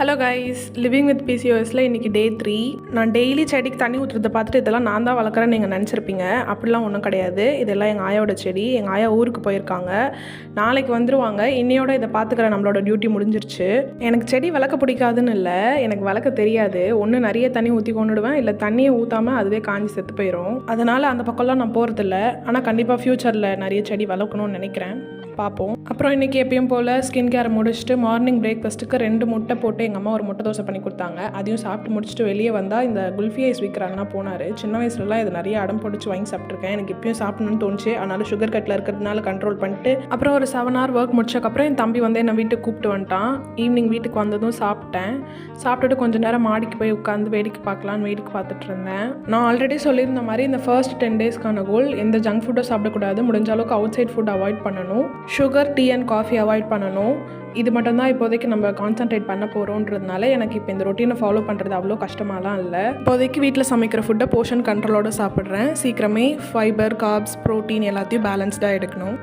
Hello guys, living with பிசிஓஎஸில் இன்றைக்கி டே 3. நான் daily செடிக்கு தண்ணி ஊற்றுறதை பார்த்துட்டு இதெல்லாம் நான் தான் வளர்க்குறேன்னு நீங்கள் நினச்சிருப்பீங்க. அப்படிலாம் ஒன்றும் கிடையாது. இதெல்லாம் எங்கள் ஆயாவோட செடி. எங்கள் ஆயா ஊருக்கு போயிருக்காங்க, நாளைக்கு வந்துடுவாங்க. இன்னையோட இதை பார்த்துக்கிற நம்மளோட டியூட்டி முடிஞ்சிருச்சு. எனக்கு செடி வளர்க்க பிடிக்காதுன்னு இல்லை, எனக்கு வளர்க்க தெரியாது. ஒன்று நிறைய தண்ணி ஊற்றி கொண்டுடுவேன், இல்லை தண்ணியை ஊற்றாமல் அதுவே காஞ்சி செத்து போயிடும். அதனால் அந்த பக்கம்லாம் நான் போகிறதில்ல. ஆனால் கண்டிப்பாக ஃப்யூச்சரில் நிறைய செடி வளர்க்கணும்னு நினைக்கிறேன், பார்ப்போம். அப்புறம் இன்றைக்கி எப்பயும் போல் ஸ்கின் கேர் முடிச்சுட்டு மார்னிங் பிரேக்ஃபாஸ்ட்டுக்கு 2 முட்டை போட்டு எங்கள் அம்மா ஒரு முட்டை தோசை பண்ணி கொடுத்தாங்க. அதையும் சாப்பிட்டு முடிச்சுட்டு வெளியே வந்தால் இந்த குல்ஃபி ஐஸ் விற்கிறாங்கன்னா போனார். சின்ன வயசுலலாம் இது நிறைய அடம் பிடிச்சி வாங்கி சாப்பிட்ருக்கேன். எனக்கு இப்பயும் சாப்பிடணும்னு தோணுச்சு. அதனால சுகர் கட்டில் இருக்கிறதுனால கண்ட்ரோல் பண்ணிட்டு அப்புறம் ஒரு 7 hour ஒர்க் முடிச்சக்கப்புறம் என் தம்பி வந்து என்னை வீட்டுக்கு கூப்பிட்டு வந்துட்டான். ஈவினிங் வீட்டுக்கு வந்ததும் சாப்பிட்டுட்டு கொஞ்சம் நேரம் மாடிக்கு போய் உட்காந்து வேடிக்கை பார்க்கலான்னு வேடிக்கை பார்த்துட்டு இருந்தேன். நான் ஆல்ரெடி சொல்லியிருந்த மாதிரி இந்த ஃபர்ஸ்ட் 10 daysக்கான கோல், எந்த ஜங்க் ஃபுட்டும் சாப்பிடக்கூடாது, முடிஞ்ச அளவுக்கு அவுட் சைட் ஃபுட் அவாய்ட் பண்ணணும், sugar, tea and coffee avoid பண்ணணும். இது மட்டும்தான் இப்போதைக்கு நம்ம கான்சன்ட்ரேட் பண்ண போகிறோன்றதுனால எனக்கு இப்போ இந்த ரொட்டீனை ஃபாலோ பண்ணுறது அவ்வளோ கஷ்டமாலாம் இல்லை. இப்போதைக்கு வீட்டில் சமைக்கிற ஃபுட்டை போர்ஷன் கண்ட்ரோலோடு சாப்பிட்றேன். சீக்கிரமே ஃபைபர், கார்ப்ஸ், ப்ரோட்டீன் எல்லாத்தையும் பேலன்ஸ்டாக எடுக்கணும்.